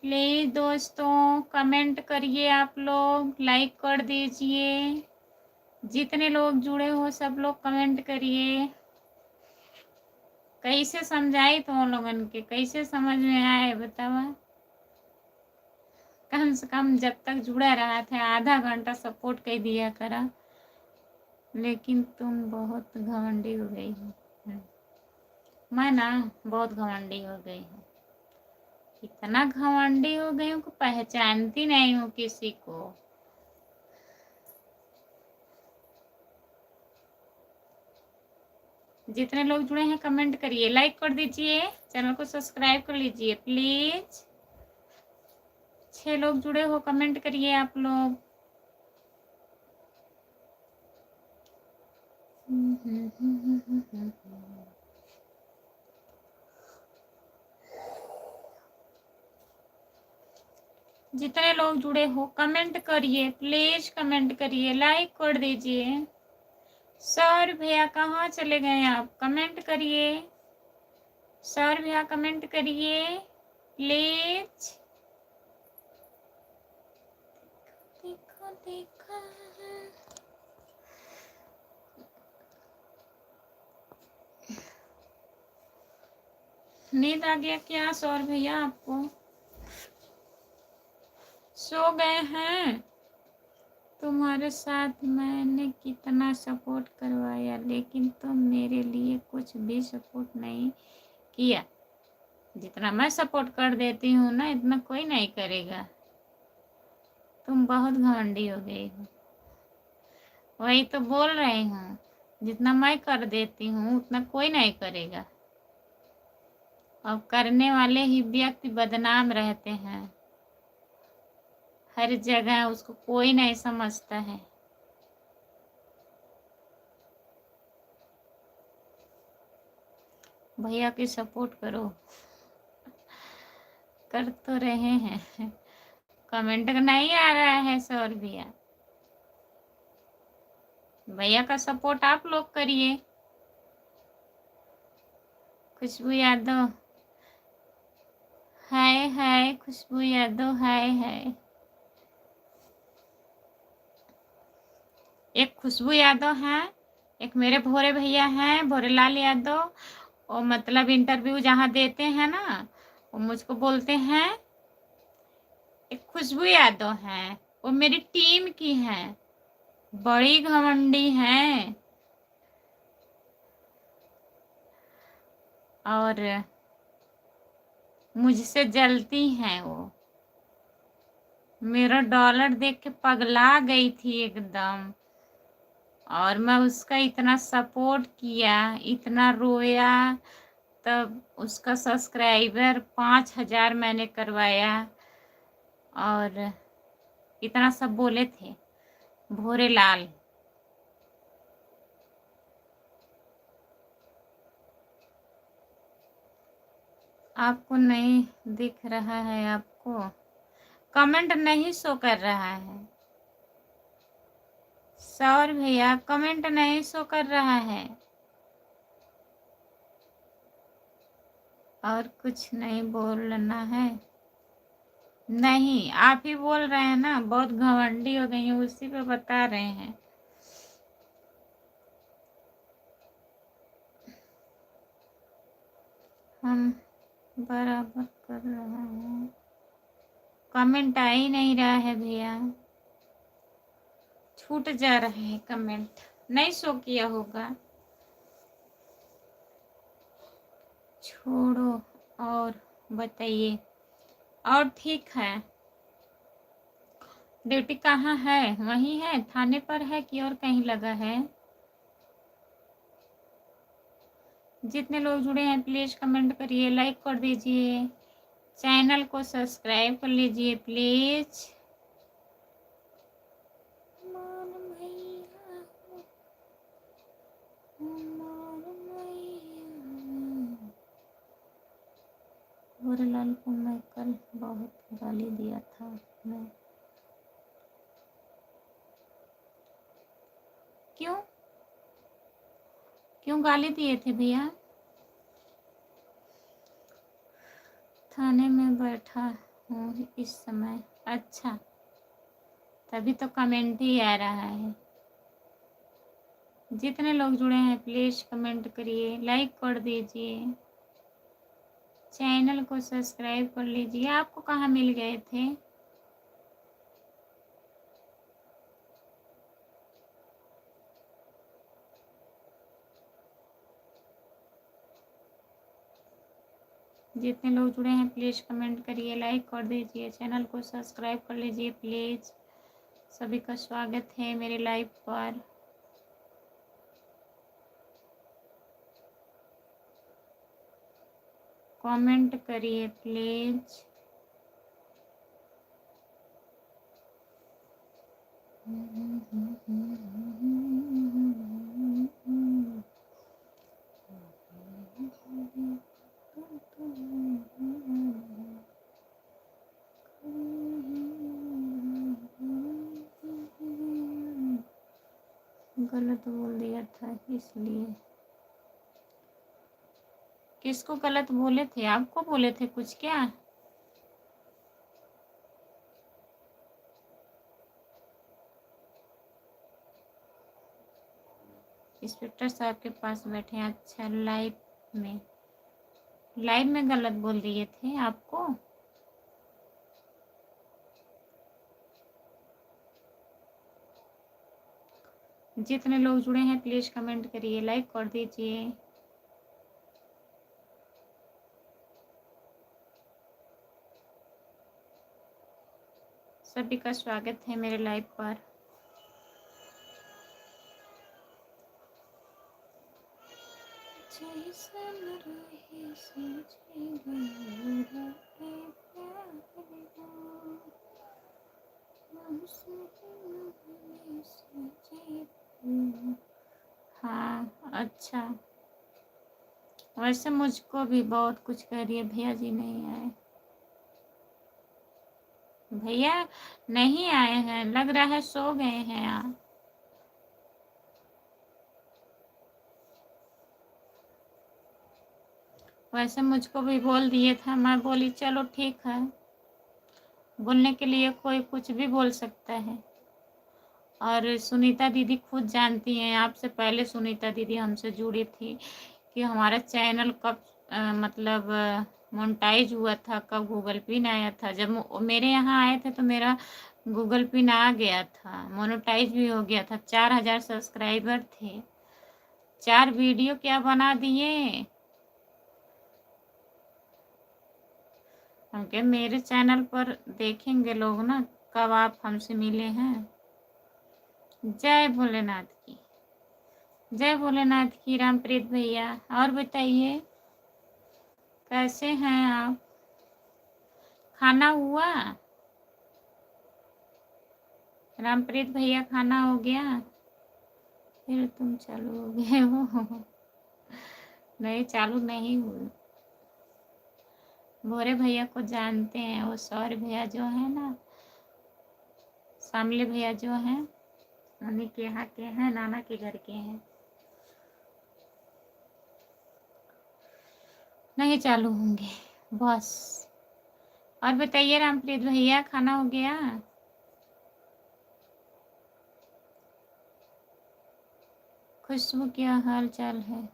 प्लीज दोस्तों कमेंट करिए, आप लोग लाइक कर दीजिए। जितने लोग जुड़े हो सब लोग कमेंट करिए। कैसे समझाई तो लोगन के, कैसे समझ में आए बतावा। कम से कम जब तक जुड़ा रहा था आधा घंटा सपोर्ट कर दिया करा, लेकिन तुम बहुत घमंडी हो गई हो। मैं ना बहुत घमंडी हो गई हूँ, इतना घमंडी हो गई हूँ कि पहचानती नहीं हूँ किसी को। जितने लोग जुड़े हैं कमेंट करिए, लाइक कर दीजिए, चैनल को सब्सक्राइब कर लीजिए प्लीज। 6 लोग जुड़े हो, कमेंट करिए आप लोग। जितने लोग जुड़े हो कमेंट करिए प्लीज, कमेंट करिए, लाइक कर दीजिए। सर भैया कहाँ चले गए आप? कमेंट करिए सर भैया, कमेंट करिए प्लीज। देखो देखो नींद आ गया क्या सौर भैया आपको? सो गए हैं? तुम्हारे साथ मैंने कितना सपोर्ट करवाया, लेकिन तुम मेरे लिए कुछ भी सपोर्ट नहीं किया। जितना मैं सपोर्ट कर देती हूँ ना, इतना कोई नहीं करेगा। तुम बहुत घमंडी हो गई हो। वही तो बोल रही हूँ, जितना मैं कर देती हूँ उतना कोई नहीं करेगा। अब करने वाले ही व्यक्ति बदनाम रहते हैं, हर जगह उसको कोई नहीं समझता है। भैया की सपोर्ट करो, कर तो रहे हैं। कमेंट नहीं आ रहा है सौर भैया। भैया का सपोर्ट आप लोग करिए। खुशबू यादव हाय हाय, खुशबू यादव हाय हाय। एक खुशबू यादव है, एक मेरे भोरे भैया हैं, भोरेलाल यादव। और मतलब इंटरव्यू जहाँ देते हैं ना, वो मुझको बोलते हैं। एक खुशबू यादव है, वो मेरी टीम की है, बड़ी घमंडी हैं। और मुझसे जलती हैं वो। मेरा डॉलर देख के पगला गई थी एकदम। और मैं उसका इतना सपोर्ट किया, इतना रोया, तब उसका सब्सक्राइबर 5000 मैंने करवाया। और इतना सब बोले थे भोरेलाल। आपको नहीं दिख रहा है? आपको कमेंट नहीं शो कर रहा है सौर भैया, कमेंट नहीं शो कर रहा है। और कुछ नहीं बोलना है? नहीं, आप ही बोल रहे हैं ना, बहुत घमंडी हो गई हूँ, उसी पे बता रहे हैं। हम बराबर कर रहे हैं। कमेंट आ ही नहीं रहा है भैया, छूट जा रहा है कमेंट, नहीं शो किया होगा। छोड़ो, और बताइए। और ठीक है? ड्यूटी कहाँ है? वहीं है, थाने पर है कि और कहीं लगा है? जितने लोग जुड़े हैं प्लीज कमेंट करिए, लाइक कर दीजिए, चैनल को सब्सक्राइब कर लीजिए प्लीज। भोरेलाल को मैं कल बहुत गाली दिया था। मैं क्यों क्यों गाली दिए थे भैया? थाने में बैठा हूँ इस समय। अच्छा, तभी तो कमेंट ही आ रहा है। जितने लोग जुड़े हैं प्लीज कमेंट करिए, लाइक कर दीजिए, चैनल को सब्सक्राइब कर लीजिए। आपको कहाँ मिल गए थे? जितने लोग जुड़े हैं प्लीज़ कमेंट करिए, लाइक कर दीजिए, चैनल को सब्सक्राइब कर लीजिए प्लीज़। सभी का स्वागत है मेरे लाइव पर। कमेंट करिए प्लीज़। गलत बोल दिया था इसलिए। किसको गलत बोले थे? आपको बोले थे कुछ क्या? इंस्पेक्टर साहब के पास बैठे हैं। अच्छा, लाइव में गलत बोल दिए थे आपको? जितने लोग जुड़े हैं प्लीज़ कमेंट करिए, लाइक कर दीजिए। सभी का स्वागत है मेरे लाइव पर। हाँ अच्छा, वैसे मुझको भी बहुत कुछ कह रही है। भैया जी नहीं आए। भैया नहीं आए हैं, लग रहा है सो गए हैं आप। वैसे मुझको भी बोल दिए था, मैं बोली चलो ठीक है। बोलने के लिए कोई कुछ भी बोल सकता है। और सुनीता दीदी खुद जानती हैं, आपसे पहले सुनीता दीदी हमसे जुड़ी थी कि हमारा चैनल कब मतलब मोनेटाइज हुआ था, कब गूगल पिन आया था। जब मेरे यहाँ आए थे तो मेरा गूगल पिन आ गया था, मोनेटाइज भी हो गया था। 4000 सब्सक्राइबर थे, 4 वीडियो क्या बना दिए। हम क्या मेरे चैनल पर देखेंगे लोग ना कब आप हमसे मिले हैं। जय भोलेनाथ की, जय भोलेनाथ की। रामप्रीत भैया और बताइए कैसे हैं आप? खाना हुआ? रामप्रीत भैया खाना हो गया? फिर तुम चालू हो गए हो? नहीं, चालू नहीं हुई। भोरे भैया को जानते हैं, वो सौर भैया जो है ना, शामली भैया जो हैं, उन्हीं के यहाँ के हैं, नाना के घर के हैं। नहीं चालू होंगे बस। और बताइए रामप्रीत भैया खाना हो गया? खुशबू क्या हाल चाल है?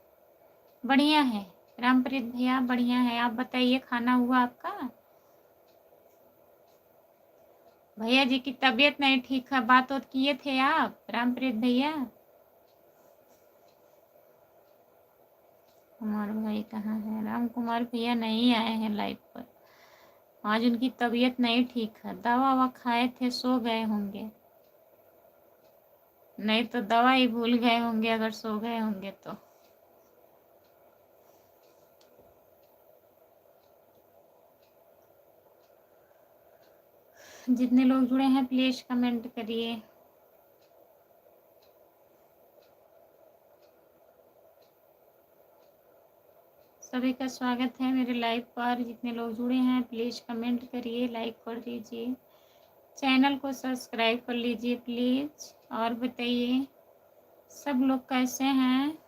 बढ़िया है रामप्रीत भैया, बढ़िया है। आप बताइए खाना हुआ आपका? भैया जी की तबीयत नहीं ठीक है, बात तो किए थे आप रामप्रीत भैया? कुमार भाई कहाँ है? राम कुमार भैया नहीं आए हैं लाइव पर। आज उनकी तबीयत नहीं ठीक है, दवा ववा खाए थे, सो गए होंगे। नहीं तो दवा ही भूल गए होंगे अगर सो गए होंगे तो। जितने लोग जुड़े हैं प्लीज कमेंट करिए। सभी का स्वागत है मेरे लाइव पर। जितने लोग जुड़े हैं प्लीज कमेंट करिए, लाइक कर दीजिए, चैनल को सब्सक्राइब कर लीजिए प्लीज। और बताइए सब लोग कैसे हैं?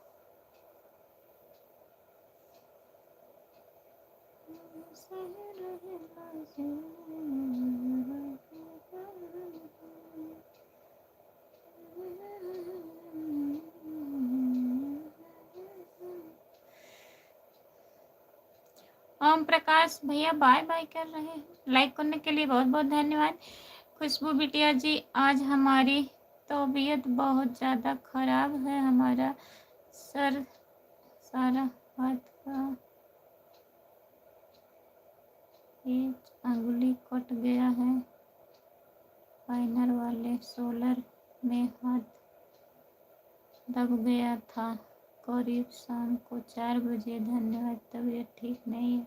ओम प्रकाश भैया बाय बाय कर रहे हैं, लाइक करने के लिए बहुत बहुत धन्यवाद। खुशबू बिटिया जी, आज हमारी तबीयत बहुत ज़्यादा खराब है, हमारा सर सारा हाथ का एक अंगुली कट गया है। फाइनल वाले सोलर में हाथ दब गया था करीब शाम को 4 बजे। धन्यवाद। तबीयत ठीक नहीं है?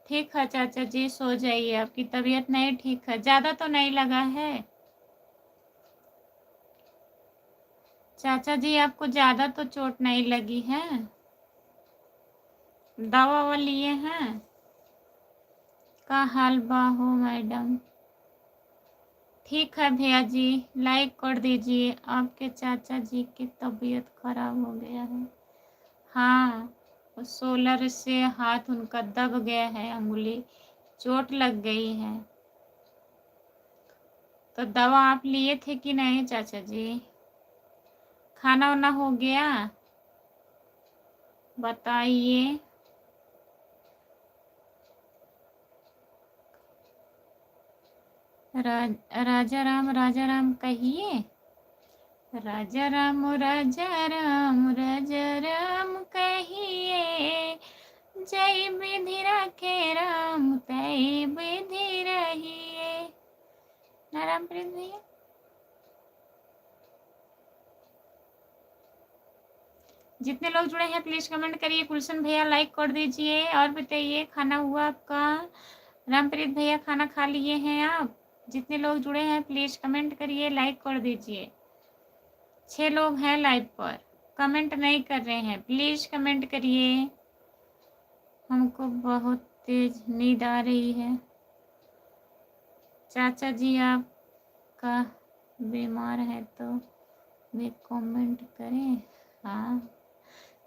ठीक है चाचा जी, सो जाइए। आपकी तबीयत नहीं ठीक है? ज़्यादा तो नहीं लगा है चाचा जी? आपको ज़्यादा तो चोट नहीं लगी है? दवा ववा लिए हैं? का हाल बा हो मैडम? ठीक है भैया जी, लाइक कर दीजिए। आपके चाचा जी की तबीयत खराब हो गया है। हाँ, सोलर से हाथ उनका दब गया है, अंगुली चोट लग गई है। तो दवा आप लिए थे कि नहीं चाचा जी? खाना वाना हो गया? बताइए। राजा राम कहिए। राजा राम कहिए। जय विधि रखे राम तय विधि रहिए। ना राम प्रीत भैया? जितने लोग जुड़े हैं प्लीज कमेंट करिए। गुलशन भैया लाइक कर दीजिए और बताइए खाना हुआ आपका? रामप्रीत भैया खाना खा लिए हैं आप? जितने लोग जुड़े हैं प्लीज कमेंट करिए, लाइक कर दीजिए। 6 लोग हैं लाइव पर, कमेंट नहीं कर रहे हैं, प्लीज कमेंट करिए। हमको बहुत तेज नींद आ रही है। चाचा जी आपका बीमार है तो भी कमेंट करें। हाँ,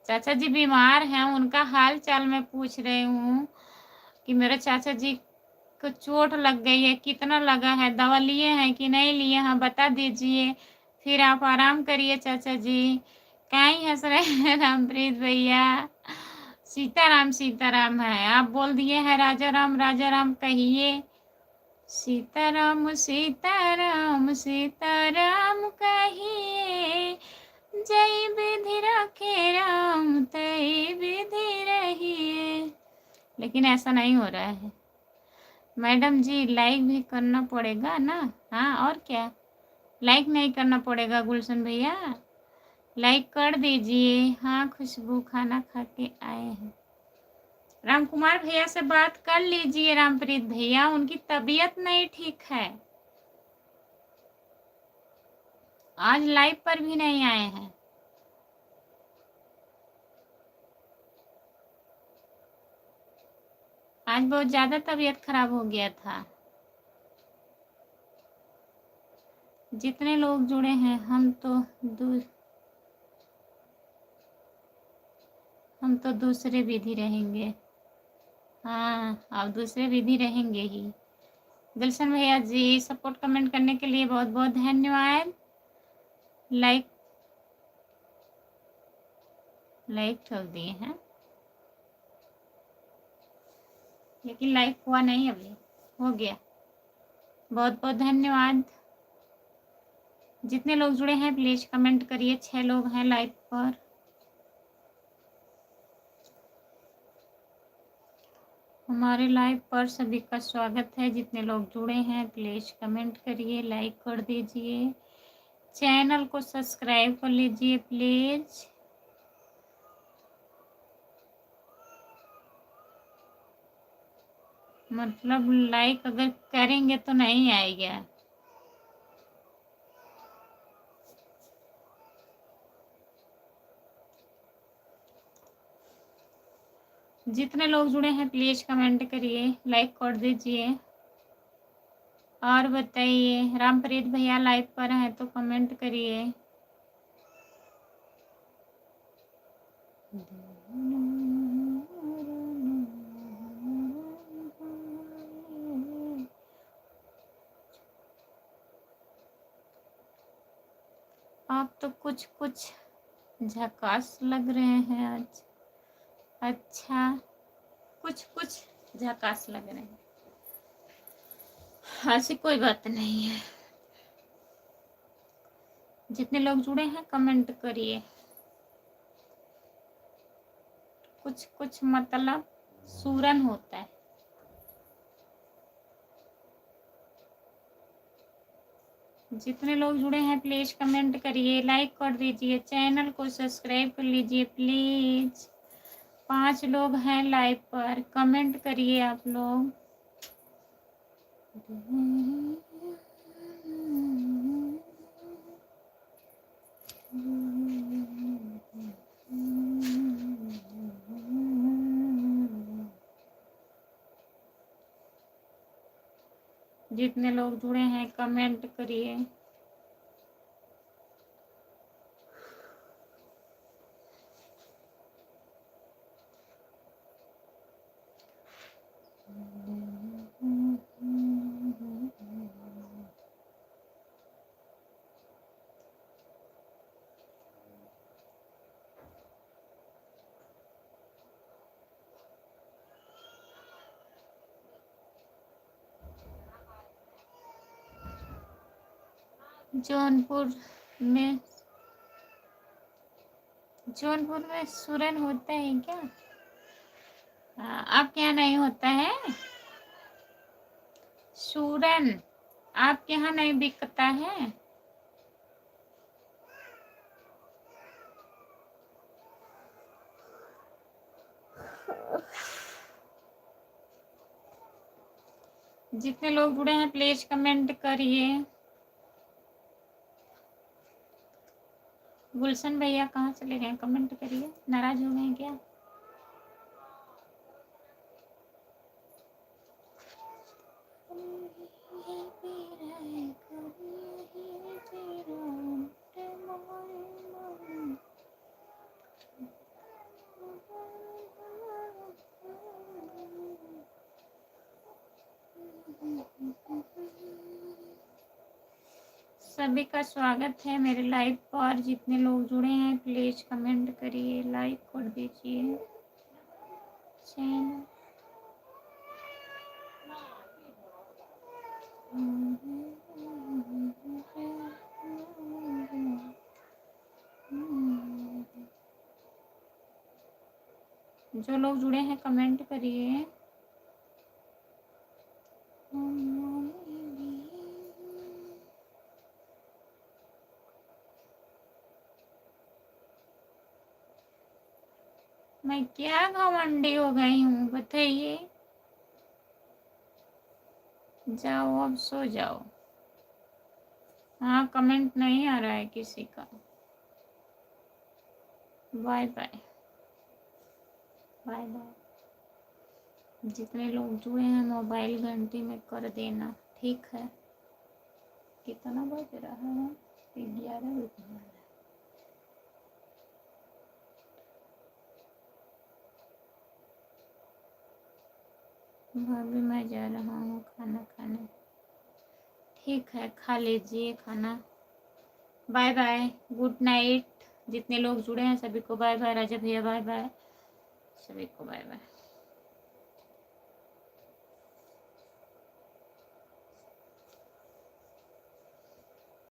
चाचा जी बीमार हैं, उनका हाल चाल मैं पूछ रही हूँ कि मेरे चाचा जी को चोट लग गई है, कितना लगा है, दवा लिए हैं कि नहीं लिए हैं, बता दीजिए। फिर आप आराम करिए चाचा जी। कहीं हंस रहे हैं रामप्रीत भैया? सीताराम है, आप बोल दिए हैं राजा राम कहिए। सीताराम कहिए। जय विधि रखे राम तय विधि रहिए। लेकिन ऐसा नहीं हो रहा है मैडम जी, लाइक भी करना पड़ेगा ना। हाँ और क्या, लाइक नहीं करना पड़ेगा गुलशन भैया? लाइक कर दीजिए। हाँ, खुशबू खाना खा के आए हैं। राम कुमार भैया से बात कर लीजिए। रामप्रीत भैया, उनकी तबीयत नहीं ठीक है, आज लाइव पर भी नहीं आए हैं। आज बहुत ज़्यादा तबीयत खराब हो गया था। जितने लोग जुड़े हैं हम तो दूसरे विधि रहेंगे। हाँ, आप दूसरे विधि रहेंगे ही। गुलशन भैया जी, सपोर्ट कमेंट करने के लिए बहुत बहुत धन्यवाद। लाइक ठोक दिए हैं, लेकिन लाइक हुआ नहीं, अभी हो गया। बहुत बहुत धन्यवाद। जितने लोग जुड़े हैं प्लीज कमेंट करिए। 6 लोग हैं लाइव पर। हमारे लाइव पर सभी का स्वागत है। जितने लोग जुड़े हैं प्लीज कमेंट करिए, लाइक कर दीजिए, चैनल को सब्सक्राइब कर लीजिए प्लीज। मतलब लाइक अगर करेंगे तो नहीं आएगा। जितने लोग जुड़े हैं प्लीज कमेंट करिए, लाइक कर दीजिए और बताइए। रामप्रीत भैया लाइव पर हैं तो कमेंट करिए। आप तो कुछ कुछ झकास लग रहे हैं आज। अच्छा, कुछ कुछ झकास लग रहे हैं, ऐसी कोई बात नहीं है। जितने लोग जुड़े हैं कमेंट करिए। कुछ कुछ मतलब सूरन होता है। जितने लोग जुड़े हैं प्लीज कमेंट करिए, लाइक कर दीजिए, चैनल को सब्सक्राइब कर लीजिए प्लीज। 5 लोग हैं लाइव पर, कमेंट करिए आप लोग। जितने लोग जुड़े हैं कमेंट करिए। जौनपुर में सुरन होता है क्या? आपके यहाँ नहीं होता है सूरन? आपके यहाँ नहीं बिकता है? जितने लोग जुड़े हैं प्लीज कमेंट करिए। गुलशन भैया कहाँ चले गए? कमेंट करिए। नाराज हो गए क्या? सभी का स्वागत है मेरे लाइव पर। जितने लोग जुड़े हैं प्लीज कमेंट करिए, लाइक कर दीजिए चैनल। जो लोग जुड़े हैं कमेंट करिए। मैं क्या घमंडी हो गई हूँ बताइए? जाओ अब सो जाओ। हाँ कमेंट नहीं आ रहा है किसी का। Bye bye bye bye. जितने लोग जुड़े हैं मोबाइल घंटी में कर देना, ठीक है? कितना बज रहा है? 11 बज रहा है। भाभी मैं जा रहा हूँ खाना खाने। ठीक है खा लीजिए खाना। Bye bye, good night. जितने लोग जुड़े हैं सभी को बाय बाय। राजा भैया बाय बाय, सभी को बाय बाय।